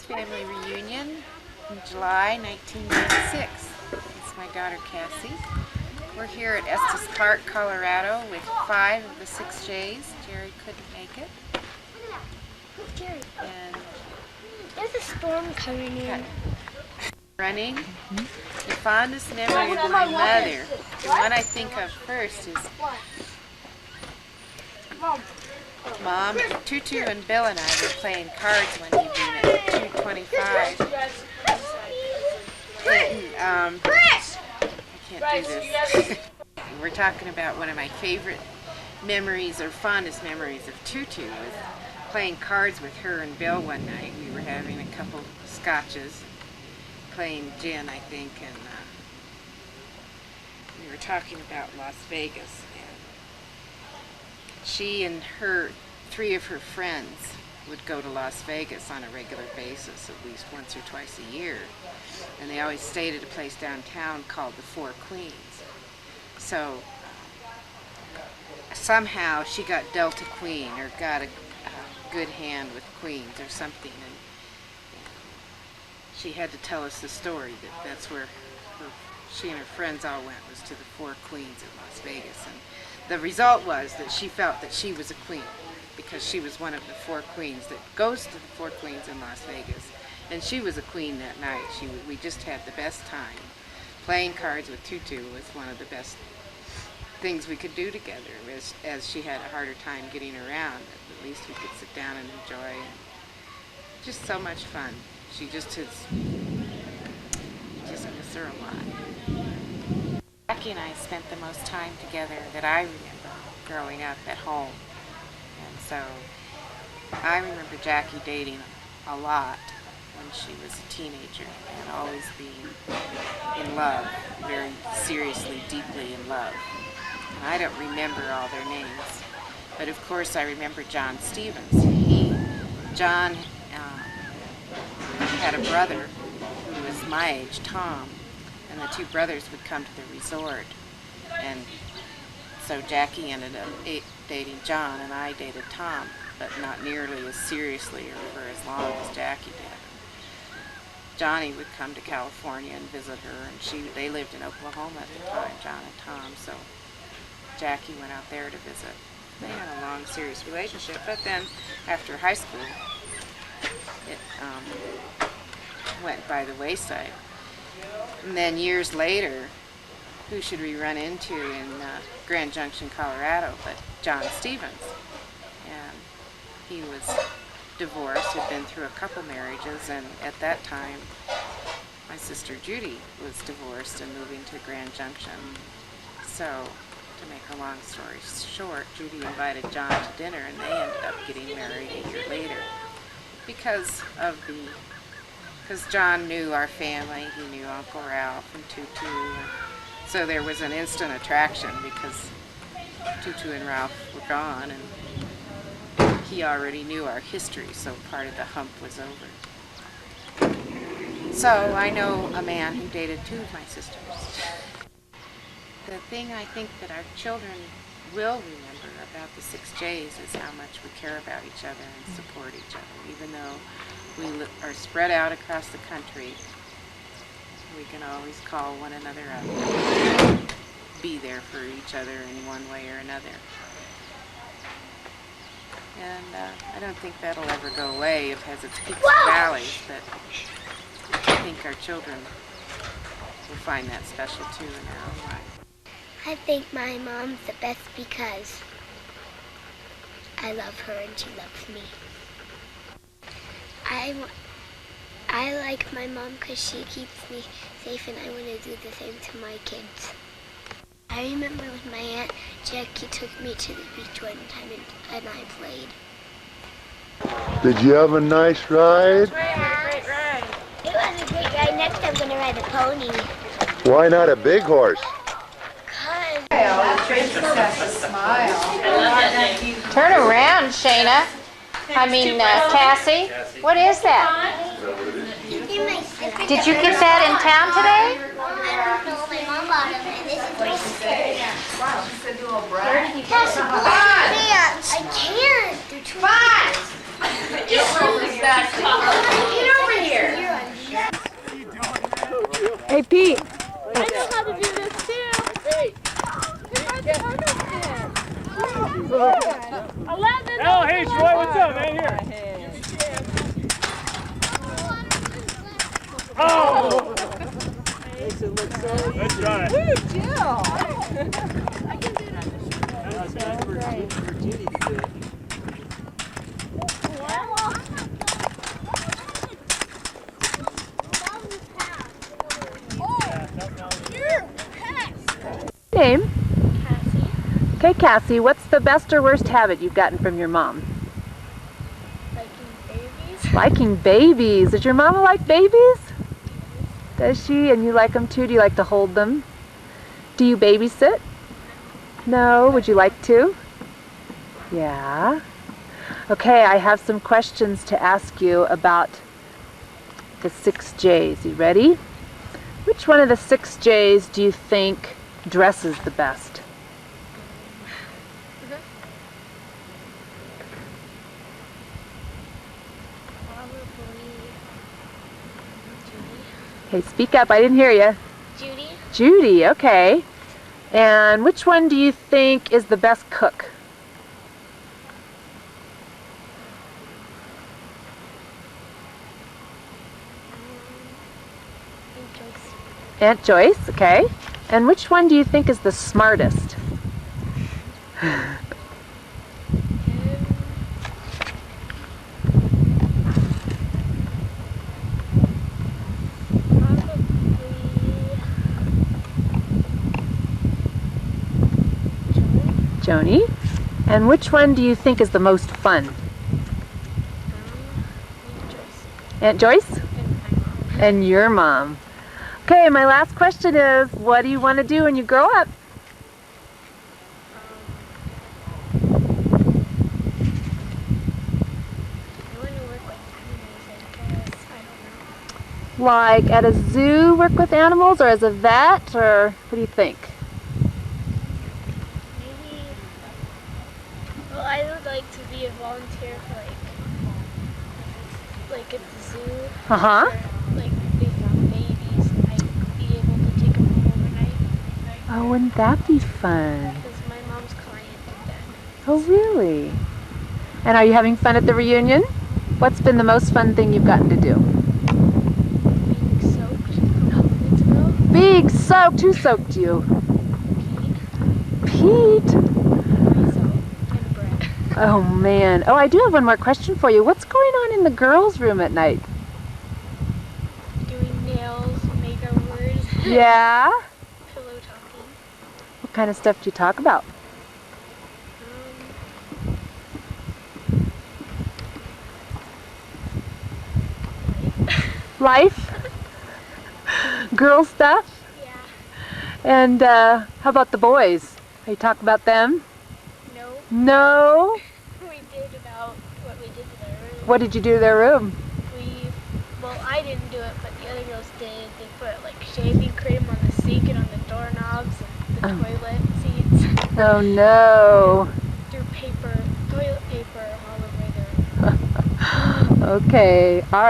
family reunion in July 1996. It's my daughter Cassie. We're here at Estes Park, Colorado with 5 of the 6 J's. Jerry couldn't make it. Who's Jerry? And there's a storm coming in. Running. The fondest memory of my mother, the one I think of first, is Mom, Tutu and Bill and I were playing cards one evening at 2:25. And, I can't do this. We're talking about one of my favorite memories or fondest memories of Tutu was playing cards with her and Bill one night. We were having a couple scotches, playing gin, I think, and we were talking about Las Vegas. She and 3 of her friends would go to Las Vegas on a regular basis, at least once or twice a year. And they always stayed at a place downtown called the Four Queens. So somehow she got dealt a queen or got a good hand with queens or something. And she had to tell us the story that that's where she and her friends all went, was to the Four Queens in Las Vegas. And the result was that she felt that she was a queen because she was one of the 4 queens that goes to the 4 Queens in Las Vegas. And she was a queen that night. We just had the best time. Playing cards with Tutu was one of the best things we could do together, as she had a harder time getting around. At least we could sit down and enjoy. And just so much fun. She just miss her a lot. Jackie and I spent the most time together that I remember growing up at home. And so I remember Jackie dating a lot when she was a teenager and always being in love, very seriously, deeply in love. And I don't remember all their names, but of course I remember John Stevens. John had a brother who was my age, Tom, and the 2 brothers would come to the resort. And so Jackie ended up dating John, and I dated Tom, but not nearly as seriously or for as long as Jackie did. Johnny would come to California and visit her, and they lived in Oklahoma at the time, John and Tom, so Jackie went out there to visit. They had a long, serious relationship, but then after high school, it went by the wayside. And then years later, who should we run into in Grand Junction, Colorado, but John Stevens. And he was divorced, had been through a couple marriages, and at that time, my sister Judy was divorced and moving to Grand Junction. So, to make a long story short, Judy invited John to dinner, and they ended up getting married a year later. Because John knew our family, he knew Uncle Ralph and Tutu, and so there was an instant attraction because Tutu and Ralph were gone, and he already knew our history, so part of the hump was over. So I know a man who dated 2 of my sisters. The thing I think that our children will remember about the 6 J's is how much we care about each other and support each other. Even though we are spread out across the country, we can always call one another up and be there for each other in one way or another. And I don't think that'll ever go away. It has its peaks and valleys, but I think our children will find that special too in their own life. I think my mom's the best because I love her and she loves me. I like my mom because she keeps me safe, and I want to do the same to my kids. I remember when my Aunt Jackie took me to the beach one time and I played. Did you have a nice ride? Yeah. Great ride. It was a great ride. Next I'm going to ride a pony. Why not a big horse? Turn around, Shayna. Cassie. What is that? Did you get that in town today? I don't know. My mom bought them, and this is my skirt. Wow, she said do a brag. I can't. They're too big. Get over here. Hey, Pete. I know how to do this too. Hey, Oh, hey, Troy, what's up, man? Here. Oh! Makes it look so easy. Good try. Woo, Jill. That's nice for Judy to do it. Name? Cassie. Okay, Cassie, what's the best or worst habit you've gotten from your mom? Liking babies. Liking babies. Does your mama like babies? Does she? And you like them too? Do you like to hold them? Do you babysit? No. Would you like to? Yeah. Okay, I have some questions to ask you about the 6 J's. You ready? Which one of the 6 J's do you think dresses the best? Probably Judy. Okay, speak up. I didn't hear you. Judy. Judy, okay. And which one do you think is the best cook? And Joyce. Aunt Joyce, okay. And which one do you think is the smartest? Joni. And which one do you think is the most fun? Aunt Joyce? And your mom. Okay, my last question is, what do you want to do when you grow up? I want to work with animals, I guess. I don't know. Like at a zoo, work with animals, or as a vet, or what do you think? Maybe. Well, I would like to be a volunteer for like at the zoo. Uh-huh. Or, like they found babies, and I'd be able to take them home overnight. Oh, wouldn't that be fun? Because my mom's client did that. Oh, really? And are you having fun at the reunion? What's been the most fun thing you've gotten to do? Being soaked a couple minutes ago. Being soaked. Who soaked you? Pete. Myself and Brett. Oh, man. Oh, I do have one more question for you. What's going on in the girls' room at night? Doing nails, makeovers. Yeah? Pillow talking. What kind of stuff do you talk about? Life? Girl stuff? Yeah. And how about the boys? Are you talking about them? No. No? We did about what we did to their room. What did you do to their room? Well, I didn't do it, but the other girls did. They put like shaving cream on the sink and on the doorknobs and the toilet seats. Oh no. Threw toilet paper all over their Okay. All right.